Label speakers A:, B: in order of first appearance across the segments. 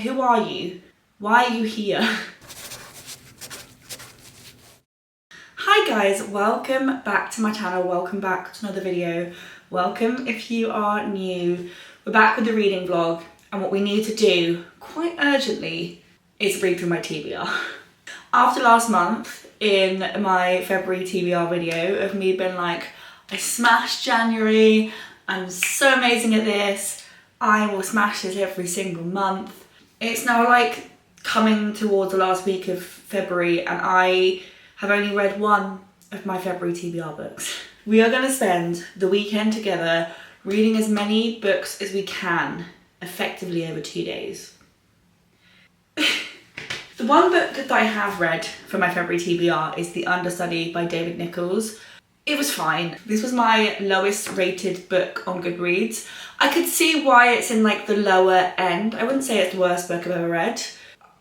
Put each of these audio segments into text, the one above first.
A: Who are you? Why are you here? Hi guys, welcome back to my channel, welcome back to another video. Welcome if you are new. We're back with the reading vlog, and what we need to do quite urgently is read through my TBR. After last month in my February TBR video of me being like, I smashed January, I'm so amazing at this, I will smash this every single month. It's now like coming towards the last week of February and I have only read one of my February TBR books. We are going to spend the weekend together reading as many books as we can effectively over 2 days. The one book that I have read for my February TBR is The Understudy by David Nichols. It was fine. This was my lowest rated book on Goodreads. I could see why it's in like the lower end. I wouldn't say it's the worst book I've ever read,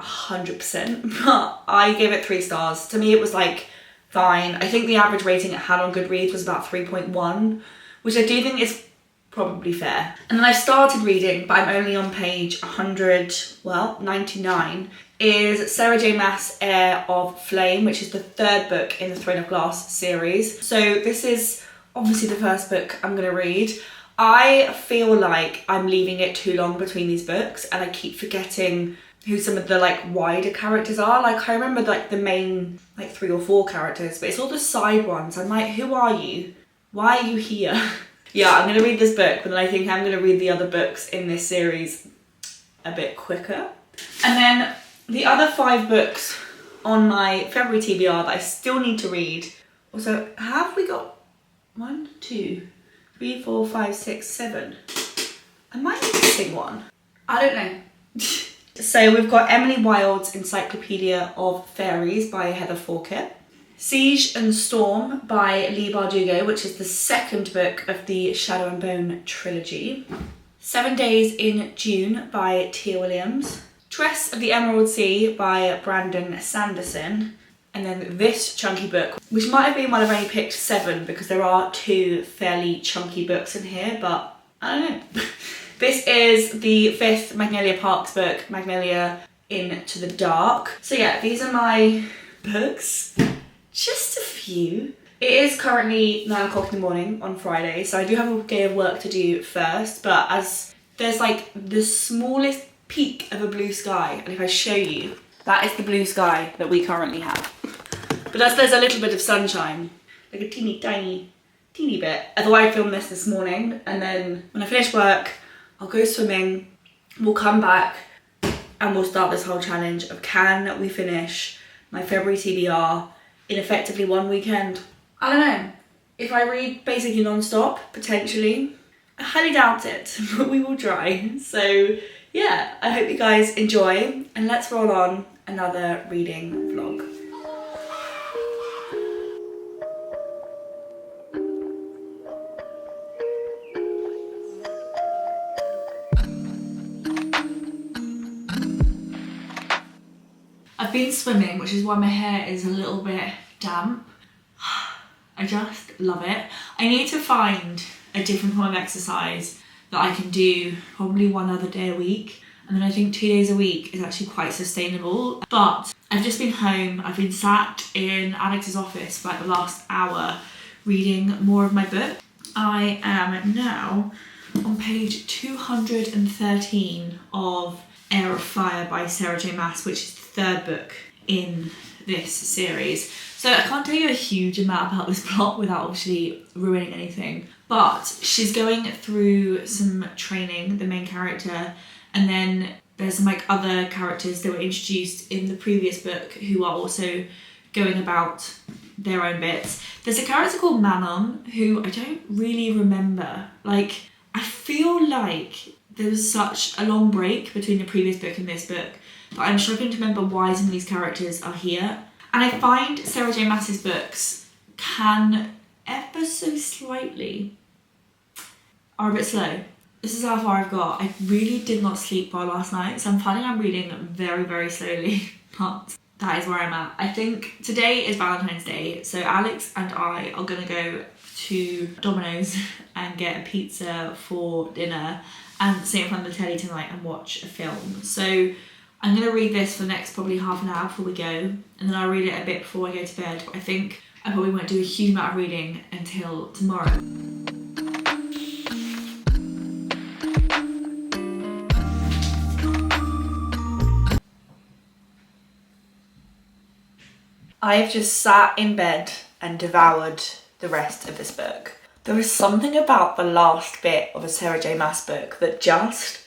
A: 100%, but I gave it 3 stars. To me it was like fine. I think the average rating it had on Goodreads was about 3.1, which I do think is probably fair. And then I started reading, but I'm only on page 99, is Sarah J Maas' Heir of Flame, which is the 3rd book in the Throne of Glass series. So this is obviously the first book I'm gonna read. I feel like I'm leaving it too long between these books and I keep forgetting who some of the like wider characters are. Like I remember like the main like 3 or 4 characters, but it's all the side ones. I'm like, who are you? Why are you here? Yeah, I'm gonna read this book, but then I think I'm gonna read the other books in this series a bit quicker. And then the other 5 books on my February TBR that I still need to read. Also, have we got 1, 2, 3, 4, 5, 6, 7? Am I missing one? I don't know. So we've got Emily Wilde's Encyclopedia of Fairies by Heather Forkett. Siege and Storm by Leigh Bardugo, which is the 2nd book of the Shadow and Bone trilogy. 7 Days in June by Tia Williams. Dress of the Emerald Sea by Brandon Sanderson. And then this chunky book, which might have been one I've only picked 7 because there are 2 fairly chunky books in here, but I don't know. This is the 5th Magnolia Parks book, Magnolia Into the Dark. So yeah, these are my books. Just a few. It is currently 9 o'clock in the morning on Friday, so I do have a day of work to do first, but as there's like the smallest peak of a blue sky, and if I show you, that is the blue sky that we currently have. But as there's a little bit of sunshine, like a teeny bit. Although I filmed this morning, and then when I finish work, I'll go swimming, we'll come back, and we'll start this whole challenge of can we finish my February TBR in effectively one weekend. I don't know. If I read basically non-stop, potentially. I highly doubt it, but we will try. So yeah, I hope you guys enjoy, and let's roll on another reading vlog. I've been swimming, which is why my hair is a little bit damp. I just love it. I need to find a different form of exercise that I can do probably one other day a week. And then I think 2 days a week is actually quite sustainable. But I've just been home. I've been sat in Alex's office for like the last hour reading more of my book. I am now on page 213 of Heir of Fire by Sarah J Maas, which is the 3rd book in this series. So I can't tell you a huge amount about this plot without obviously ruining anything, but she's going through some training, the main character, and then there's some like other characters that were introduced in the previous book who are also going about their own bits. There's a character called Manon who I don't really remember. Like, I feel like there was such a long break between the previous book and this book that I'm struggling to remember why some of these characters are here. And I find Sarah J Maas's books can ever so slightly are a bit slow. This is how far I've got. I really did not sleep well last night, so I'm finding I'm reading very, very slowly, but that is where I'm at. I think today is Valentine's Day, so Alex and I are gonna go to Domino's and get a pizza for dinner, and sit in front of the telly tonight and watch a film. So I'm going to read this for the next probably half an hour before we go, and then I'll read it a bit before I go to bed. But I think I probably won't do a huge amount of reading until tomorrow. I have just sat in bed and devoured the rest of this book. There is something about the last bit of a Sarah J Maas book that just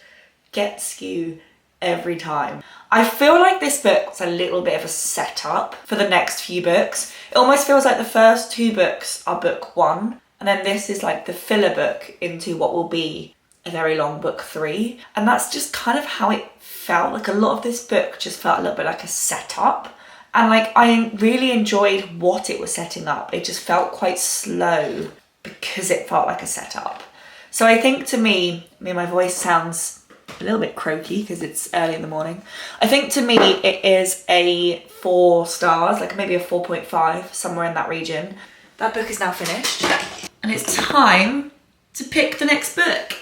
A: gets you every time. I feel like this book was a little bit of a setup for the next few books. It almost feels like the first 2 books are book 1, and then this is like the filler book into what will be a very long book 3. And that's just kind of how it felt. Like a lot of this book just felt a little bit like a setup. And like I really enjoyed what it was setting up. It just felt quite slow because it felt like a setup. So I think to me, my voice sounds a little bit croaky because it's early in the morning. I think to me it is a 4 stars, like maybe a 4.5, somewhere in that region. That book is now finished and it's time to pick the next book.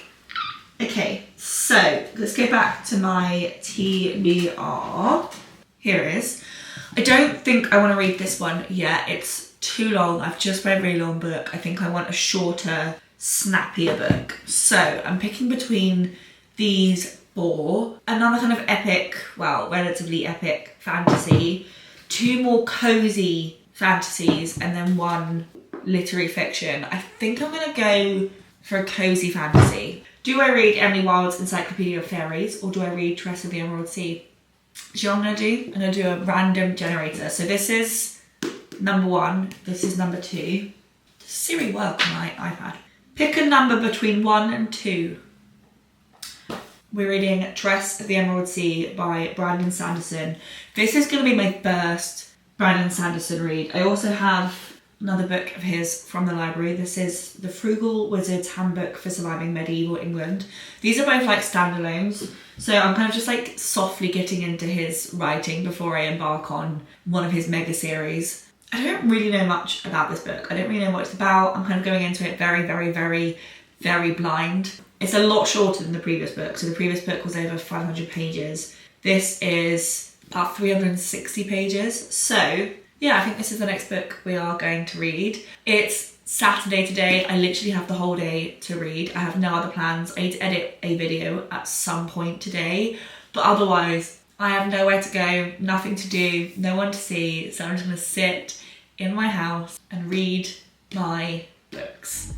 A: Okay, so let's go back to my TBR. Here it is. I don't think I want to read this one yet. It's too long. I've just read a really long book. I think I want a shorter, snappier book. So I'm picking between these 4. Another kind of epic, well, relatively epic fantasy, 2 more cozy fantasies, and then 1 literary fiction. I think I'm going to go for a cozy fantasy. Do I read Emily Wilde's Encyclopedia of Fairies, or do I read Tress of the Emerald Sea? Do you know what I'm going to do? I'm going to do a random generator. So this is number 1, this is number 2. Does Siri work on my iPad? Pick a number between 1 and 2. We're reading Tress of the Emerald Sea by Brandon Sanderson. This is going to be my first Brandon Sanderson read. I also have another book of his from the library. This is The Frugal Wizard's Handbook for Surviving Medieval England. These are both like standalones. So I'm kind of just like softly getting into his writing before I embark on one of his mega series. I don't really know much about this book. I don't really know what it's about. I'm kind of going into it very, very, very, very blind. It's a lot shorter than the previous book. So the previous book was over 500 pages. This is about 360 pages. So yeah, I think this is the next book we are going to read. It's Saturday today. I literally have the whole day to read. I have no other plans. I need to edit a video at some point today, but otherwise I have nowhere to go, nothing to do, no one to see. So I'm just gonna sit in my house and read my books.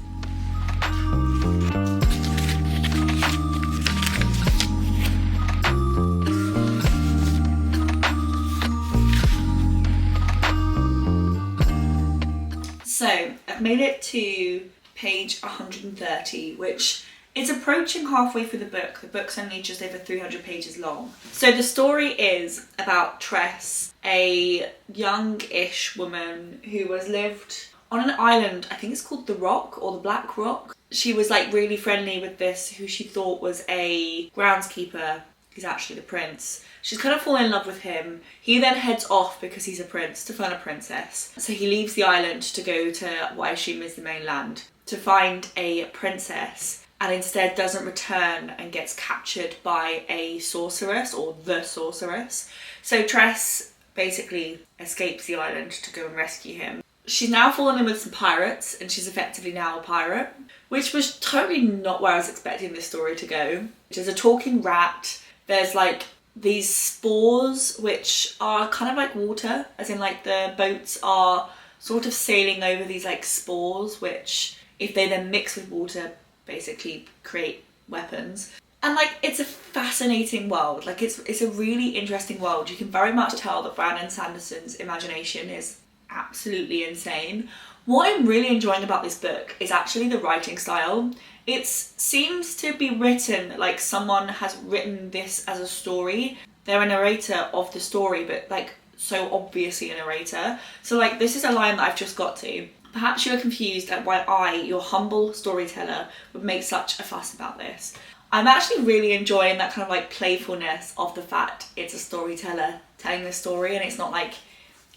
A: So I've made it to page 130, which is approaching halfway through the book. The book's only just over 300 pages long. So the story is about Tress, a young-ish woman who has lived on an island, I think it's called the Rock or the Black Rock. She was like really friendly with this, who she thought was a groundskeeper. He's actually the prince. She's kind of fallen in love with him. He then heads off because he's a prince to find a princess. So he leaves the island to go to what I assume is the mainland to find a princess, and instead doesn't return and gets captured by a sorceress, or the sorceress. So Tress basically escapes the island to go and rescue him. She's now fallen in with some pirates, and she's effectively now a pirate, which was totally not where I was expecting this story to go. There's a talking rat. There's like these spores which are kind of like water, as in like the boats are sort of sailing over these like spores, which if they then mix with water basically create weapons. And like it's a fascinating world. Like it's a really interesting world. You can very much tell that Brandon Sanderson's imagination is absolutely insane. What I'm really enjoying about this book is actually the writing style. It seems to be written like someone has written this as a story. They're a narrator of the story, but like so obviously a narrator. So like this is a line that I've just got to. Perhaps you are confused at why I, your humble storyteller, would make such a fuss about this. I'm actually really enjoying that kind of like playfulness of the fact it's a storyteller telling the story, and it's not like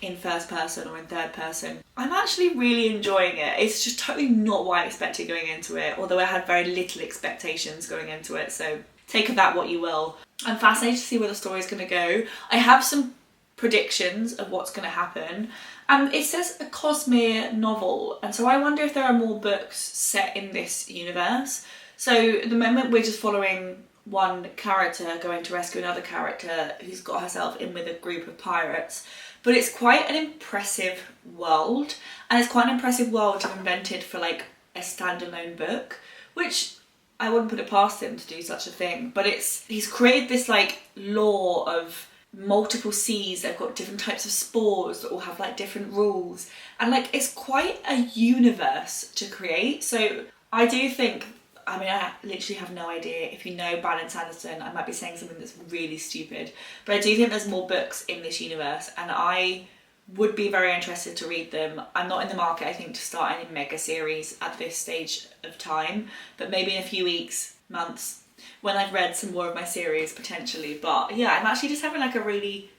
A: in first person or in third person. I'm actually really enjoying it. It's just totally not what I expected going into it, although I had very little expectations going into it, so take of that what you will. I'm fascinated to see where the story's going to go. I have some predictions of what's going to happen, and it says a Cosmere novel, and so I wonder if there are more books set in this universe. So at the moment we're just following one character going to rescue another character who's got herself in with a group of pirates. But it's quite an impressive world, and it's quite an impressive world to have invented for like a standalone book, which I wouldn't put it past him to do such a thing. But he's created this like lore of multiple seas that have got different types of spores that all have like different rules, and like it's quite a universe to create. So I do think, I mean, I literally have no idea. If you know Brandon Sanderson, I might be saying something that's really stupid, but I do think there's more books in this universe, and I would be very interested to read them. I'm not in the market, I think, to start any mega series at this stage of time, but maybe in a few weeks, months, when I've read some more of my series, potentially. But yeah, I'm actually just having like a really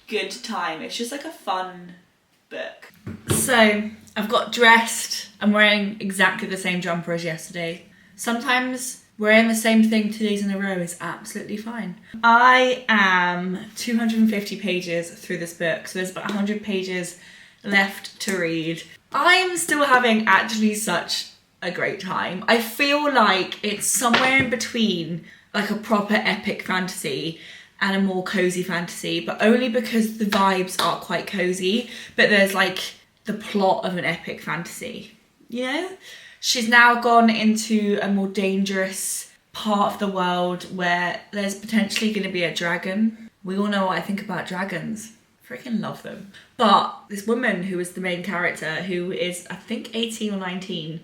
A: good time. It's just like a fun book. So I've got dressed. I'm wearing exactly the same jumper as yesterday. Sometimes wearing the same thing 2 days in a row is absolutely fine. I am 250 pages through this book, so there's about 100 pages left to read. I'm still having actually such a great time. I feel like it's somewhere in between like a proper epic fantasy and a more cozy fantasy, but only because the vibes are quite cozy, but there's like the plot of an epic fantasy, you know? She's now gone into a more dangerous part of the world where there's potentially going to be a dragon. We all know what I think about dragons. Freaking love them. But this woman who is the main character, who is I think 18 or 19,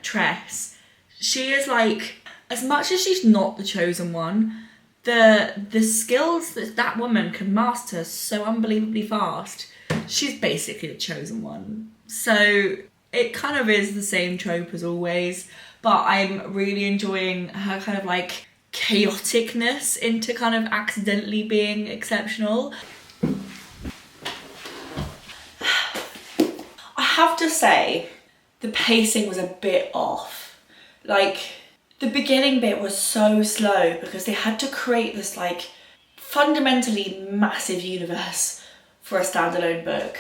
A: Tress, she is like, as much as she's not the chosen one, the skills that woman can master so unbelievably fast, she's basically the chosen one. So it kind of is the same trope as always, but I'm really enjoying her kind of like chaoticness into kind of accidentally being exceptional. I have to say, the pacing was a bit off. Like, the beginning bit was so slow because they had to create this like fundamentally massive universe for a standalone book.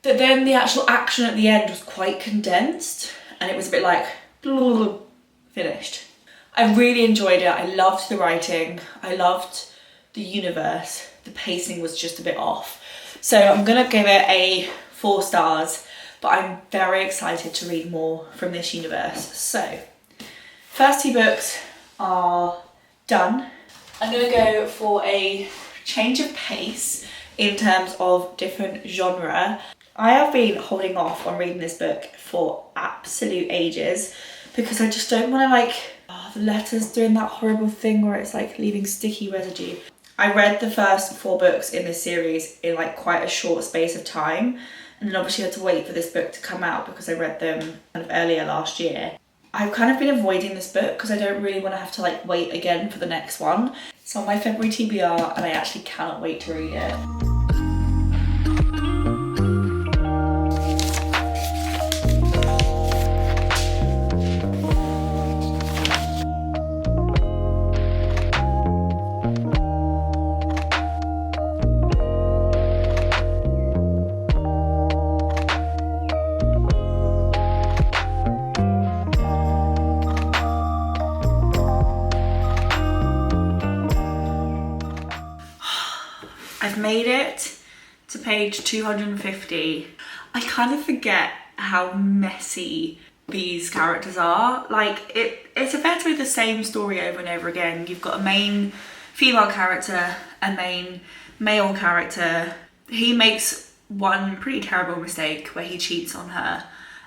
A: But then the actual action at the end was quite condensed, and it was a bit like, finished. I really enjoyed it. I loved the writing. I loved the universe. The pacing was just a bit off. So I'm gonna give it a 4 stars, but I'm very excited to read more from this universe. So, first 2 books are done. I'm gonna go for a change of pace in terms of different genre. I have been holding off on reading this book for absolute ages because I just don't want to like, the letters doing that horrible thing where it's like leaving sticky residue. I read the first 4 books in this series in like quite a short space of time, and then obviously had to wait for this book to come out because I read them kind of earlier last year. I've kind of been avoiding this book because I don't really want to have to like wait again for the next one. It's on my February TBR and I actually cannot wait to read it. I've made it to page 250. I kind of forget how messy these characters are. Like, it's effectively the same story over and over again. You've got a main female character, a main male character. He makes one pretty terrible mistake where he cheats on her,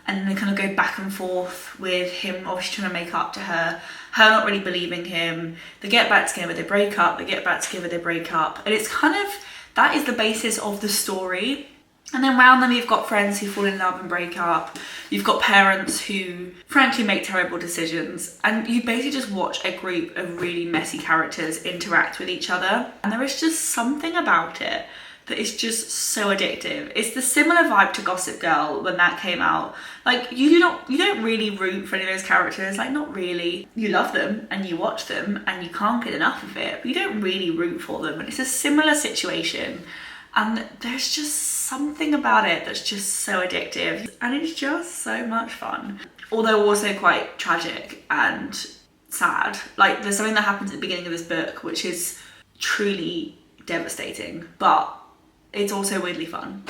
A: and then they kind of go back and forth with him obviously trying to make up to her not really believing him. They get back together, they break up, they get back together, they break up. And it's kind of, that is the basis of the story. And then around them you've got friends who fall in love and break up. You've got parents who frankly make terrible decisions. And you basically just watch a group of really messy characters interact with each other. And there is just something about it that is just so addictive. It's the similar vibe to Gossip Girl when that came out. Like, you don't really root for any of those characters, like, not really. You love them and you watch them and you can't get enough of it, but you don't really root for them. And it's a similar situation, and there's just something about it that's just so addictive, and it's just so much fun. Although also quite tragic and sad. Like, there's something that happens at the beginning of this book which is truly devastating, but it's also weirdly fun.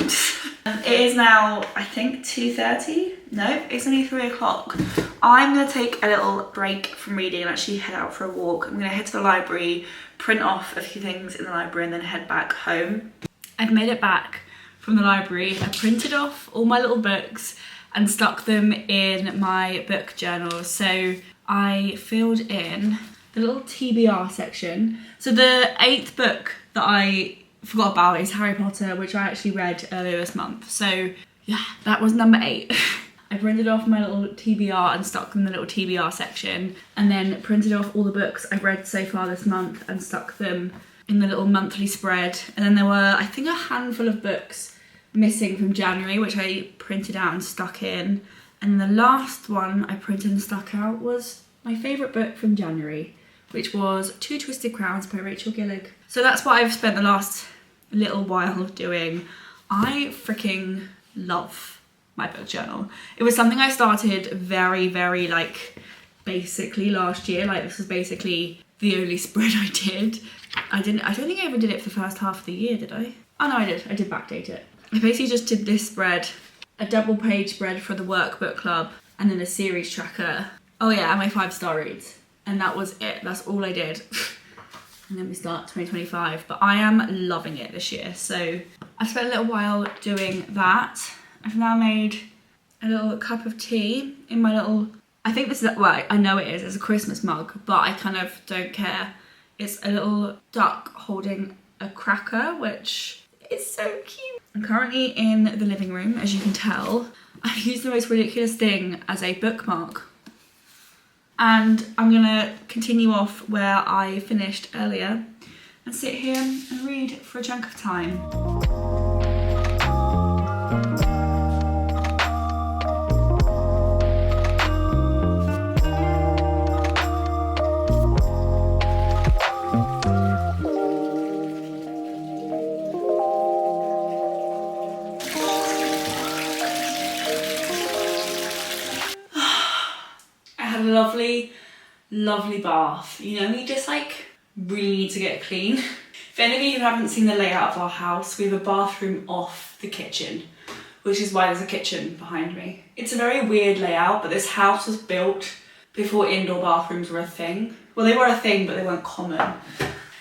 A: It is now, I think, 2:30. No, it's only 3 o'clock. I'm gonna take a little break from reading and actually head out for a walk. I'm gonna head to the library, print off a few things in the library, and then head back home. I've made it back from the library. I printed off all my little books and stuck them in my book journal. So I filled in the little TBR section. So the 8th book that I forgot about is Harry Potter, which I actually read earlier this month. So yeah, that was number 8. I printed off my little TBR and stuck them in the little TBR section, and then printed off all the books I've read so far this month and stuck them in the little monthly spread. And then there were, I think, a handful of books missing from January, which I printed out and stuck in. And the last one I printed and stuck out was my favourite book from January, which was Two Twisted Crowns by Rachel Gillig. So that's what I've spent the last little while doing. I freaking love my book journal. It was something I started very, very, like, basically last year. Like, this was basically the only spread I did. I don't think I ever did it for the first half of the year, did I? Oh no, I did backdate it. I basically just did this spread, a double page spread for the workbook club, and then a series tracker. Oh yeah, and my 5-star reads. And that was it, that's all I did. And then we start 2025, but I am loving it this year. So I spent a little while doing that. I've now made a little cup of tea in my little, I think this is, well, I know it is, it's a Christmas mug, but I kind of don't care. It's a little duck holding a cracker, which is so cute. I'm currently in the living room, as you can tell. I've used the most ridiculous thing as a bookmark. And I'm gonna continue off where I finished earlier and sit here and read for a chunk of time. Lovely bath. You know, you just like really need to get clean. If any of you haven't seen the layout of our house, we have a bathroom off the kitchen, which is why there's a kitchen behind me. It's a very weird layout, but this house was built before indoor bathrooms were a thing. Well, they were a thing, but they weren't common.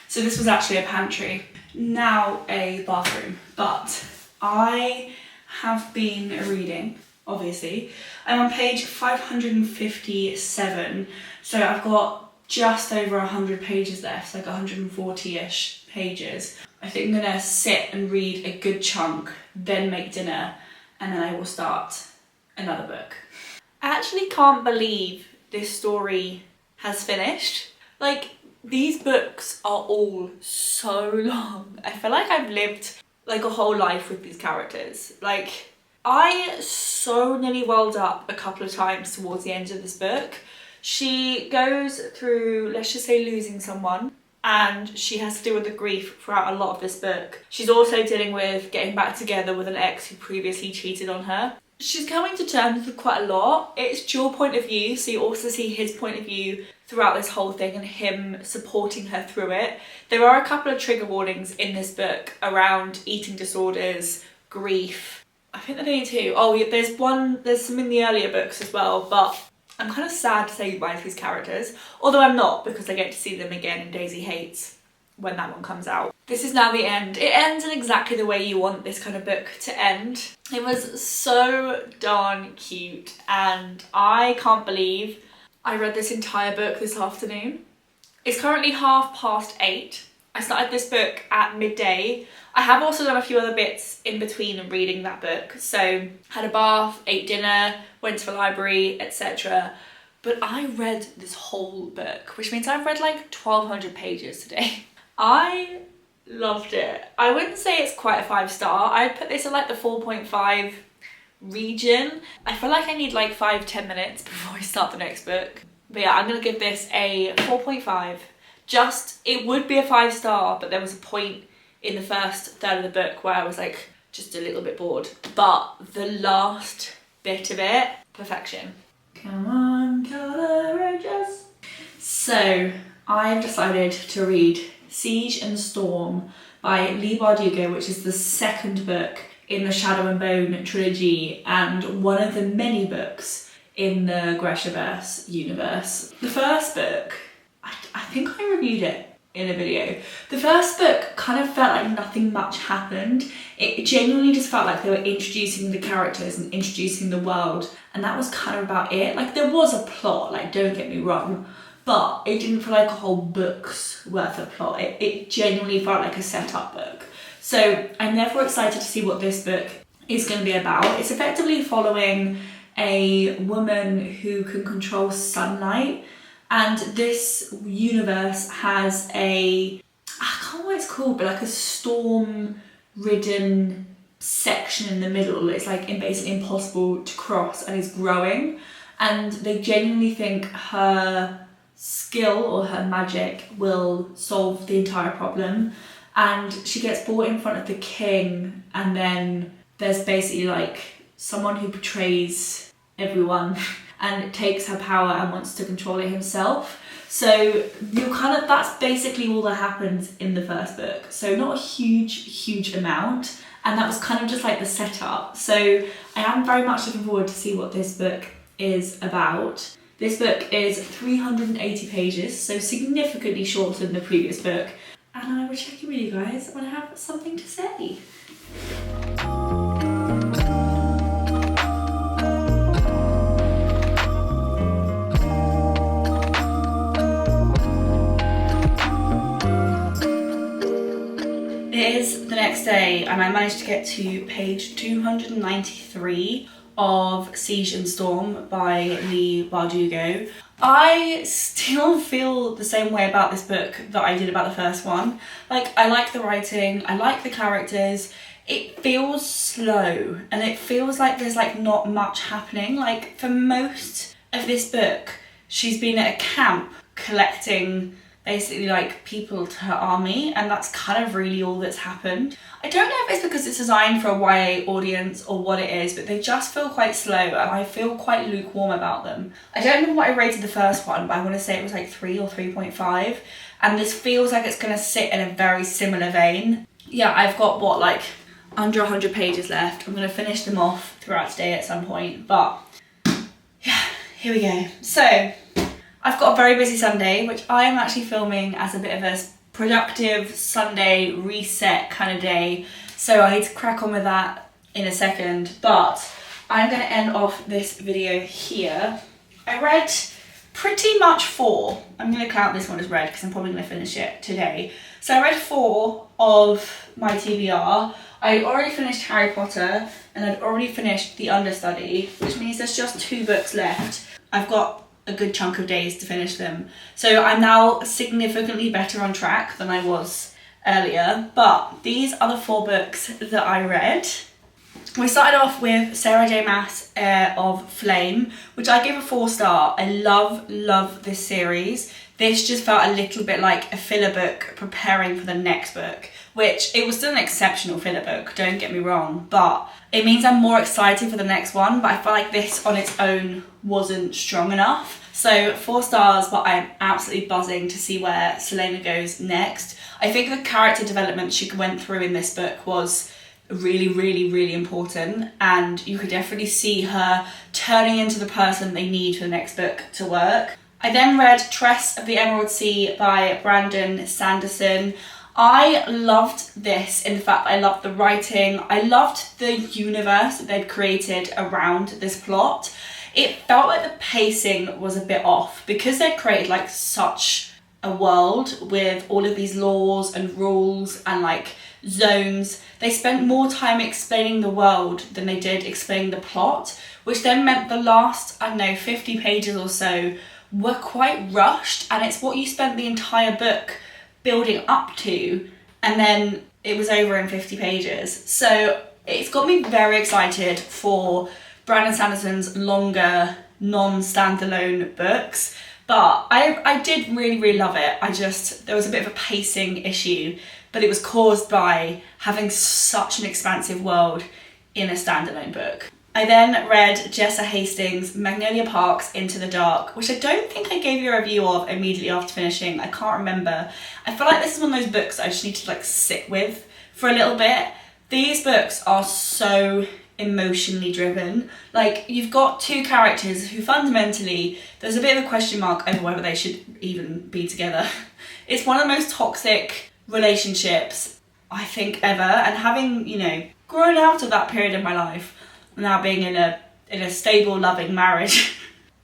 A: So this was actually a pantry, now a bathroom. But I have been reading, obviously. I'm on page 557, so I've got just over 100 pages left, like 140-ish pages. I think I'm gonna sit and read a good chunk, then make dinner, and then I will start another book. I actually can't believe this story has finished. Like, these books are all so long. I feel like I've lived like a whole life with these characters. Like, I so nearly welled up a couple of times towards the end of this book. She goes through, let's just say, losing someone, and she has to deal with the grief throughout a lot of this book. She's also dealing with getting back together with an ex who previously cheated on her. She's coming to terms with quite a lot. It's dual point of view, so you also see his point of view throughout this whole thing and him supporting her through it. There are a couple of trigger warnings in this book around eating disorders, grief. I think there are only two. Oh, there's some in the earlier books as well, but I'm kind of sad to say goodbye to these characters, although I'm not, because I get to see them again in Daisy Hates when that one comes out. This is now the end. It ends in exactly the way you want this kind of book to end. It was so darn cute, and I can't believe I read this entire book this afternoon. It's currently 8:30. I started this book at midday. I have also done a few other bits in between reading that book. So had a bath, ate dinner, went to the library, etc. But I read this whole book, which means I've read like 1,200 pages today. I Loved it. I wouldn't say it's quite a 5-star. I'd put this in like the 4.5 region. I feel like I need like 5-10 minutes before I start the next book. But yeah, I'm gonna give this a 4.5. It would be a 5-star, but there was a point in the first third of the book where I was like just a little bit bored. But the last bit of it, perfection. Come on, courageous. So I've decided to read Siege and Storm by Leigh Bardugo, which is the second book in the Shadow and Bone trilogy and one of the many books in the Greshaverse universe. The first book, I think I reviewed it in a video. The first book kind of felt like nothing much happened. It genuinely just felt like they were introducing the characters and introducing the world, and that was kind of about it. Like, there was a plot, like, don't get me wrong, but it didn't feel like a whole book's worth of plot. It genuinely felt like a setup book. So I'm therefore excited to see what this book is going to be about. It's effectively following a woman who can control sunlight, and this universe has I can't remember what it's called, but like a storm-ridden section in the middle. It's like basically impossible to cross and is growing, and they genuinely think her skill or her magic will solve the entire problem. And she gets brought in front of the king, and then there's basically like someone who betrays everyone and takes her power and wants to control it himself. So that's basically all that happens in the first book. So not a huge amount, and that was kind of just like the setup. So I am very much looking forward to see what this book is about. This book is 380 pages, so significantly shorter than the previous book. And I will check in with you guys when I have something to say. It is the next day, and I managed to get to page 293 of Siege and Storm by Leigh Bardugo. I still feel the same way about this book that I did about the first one. Like, I like the writing, I like the characters. It feels slow, and it feels like there's like not much happening. Like, for most of this book, she's been at a camp collecting basically like people to her army, and that's kind of really all that's happened. I don't know if it's because it's designed for a YA audience or what it is, but they just feel quite slow, and I feel quite lukewarm about them. I don't know what I rated the first one, but I want to say it was like 3 or 3.5, and this feels like it's going to sit in a very similar vein. Yeah, I've got like under 100 pages left. I'm going to finish them off throughout today at some point, but yeah, here we go. So I've got a very busy Sunday, which I am actually filming as a bit of a productive Sunday reset kind of day. So I need to crack on with that in a second, but I'm going to end off this video here. I read pretty much 4. I'm going to count this one as read because I'm probably going to finish it today. So I read 4 of my TBR. I already finished Harry Potter, and I'd already finished The Understudy, which means there's just 2 books left. I've got a good chunk of days to finish them. So I'm now significantly better on track than I was earlier. But these are the 4 books that I read. We started off with Sarah J Maas of Flame, which I give a 4-star. I love this series. This just felt a little bit like a filler book preparing for the next book, which it was still an exceptional filler book, don't get me wrong, but it means I'm more excited for the next one, but I felt like this on its own wasn't strong enough. So 4 stars, but I'm absolutely buzzing to see where Selena goes next. I think the character development she went through in this book was really important, and you could definitely see her turning into the person they need for the next book to work. I then read Tress of the Emerald Sea by Brandon Sanderson. I loved this in the fact that I loved the writing. I loved the universe that they'd created around this plot. It felt like the pacing was a bit off because they'd created like such a world with all of these laws and rules and like zones. They spent more time explaining the world than they did explaining the plot, which then meant the last, 50 pages or so were quite rushed, and it's what you spent the entire book building up to, and then it was over in 50 pages. So it's got me very excited for Brandon Sanderson's longer, non-standalone books. But I did really love it. There was a bit of a pacing issue, but it was caused by having such an expansive world in a standalone book. I then read Jessa Hastings' Magnolia Park's Into the Dark, which I don't think I gave you a review of immediately after finishing. I can't remember. I feel like this is one of those books I just need to like sit with for a little bit. These books are so emotionally driven. Like, you've got two characters who fundamentally, there's a bit of a question mark over whether they should even be together. It's one of the most toxic relationships I think ever, and having, you know, grown out of that period of my life, now being in a stable, loving marriage,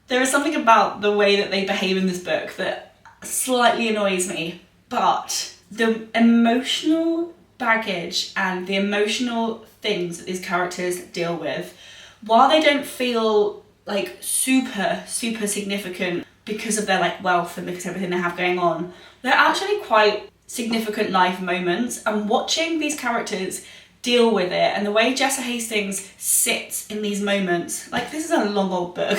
A: there is something about the way that they behave in this book that slightly annoys me. But the emotional baggage and the emotional things that these characters deal with, while they don't feel like super significant because of their like wealth and because of everything they have going on, they're actually quite significant life moments. And watching these characters deal with it, and the way Jessa Hastings sits in these moments, like, this is a long old book.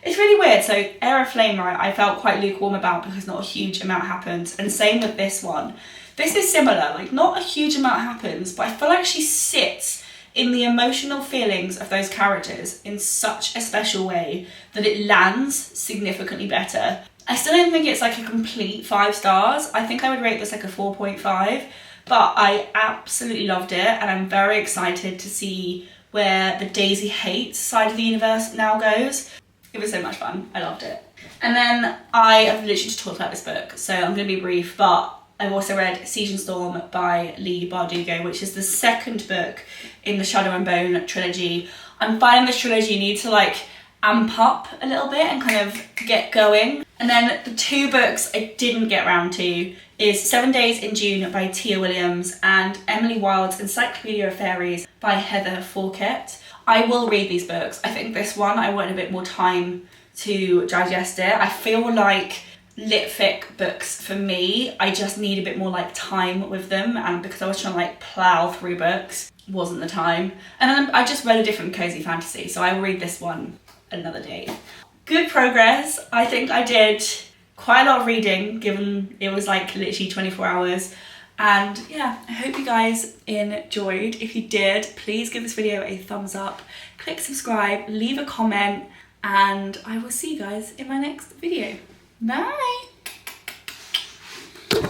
A: It's really weird. So Heir of Flame, right, I felt quite lukewarm about because not a huge amount happens, and same with this one. This is similar, like, not a huge amount happens, but I feel like she sits in the emotional feelings of those characters in such a special way that it lands significantly better. I still don't think it's like a complete 5 stars. I think I would rate this like a 4.5. But I absolutely loved it, and I'm very excited to see where the Daisy Hates side of the universe now goes. It was so much fun. I loved it. And then I have literally just talked about this book, so I'm going to be brief, but I've also read Siege and Storm by Leigh Bardugo, which is the second book in the Shadow and Bone trilogy. I'm finding this trilogy needs to like amp up a little bit and kind of get going. And then the 2 books I didn't get around to is 7 Days in June by Tia Williams and Emily Wilde's Encyclopedia of Fairies by Heather Forkett. I will read these books. I think this one I want a bit more time to digest it. I feel like lit fic books for me, I just need a bit more like time with them, and because I was trying to like plow through books, wasn't the time. And then I just read a different cozy fantasy, so I will read this one another day. Good progress. I think I did quite a lot of reading, given it was like literally 24 hours. And yeah, I hope you guys enjoyed. If you did, please give this video a thumbs up, click subscribe, leave a comment, and I will see you guys in my next video. Bye!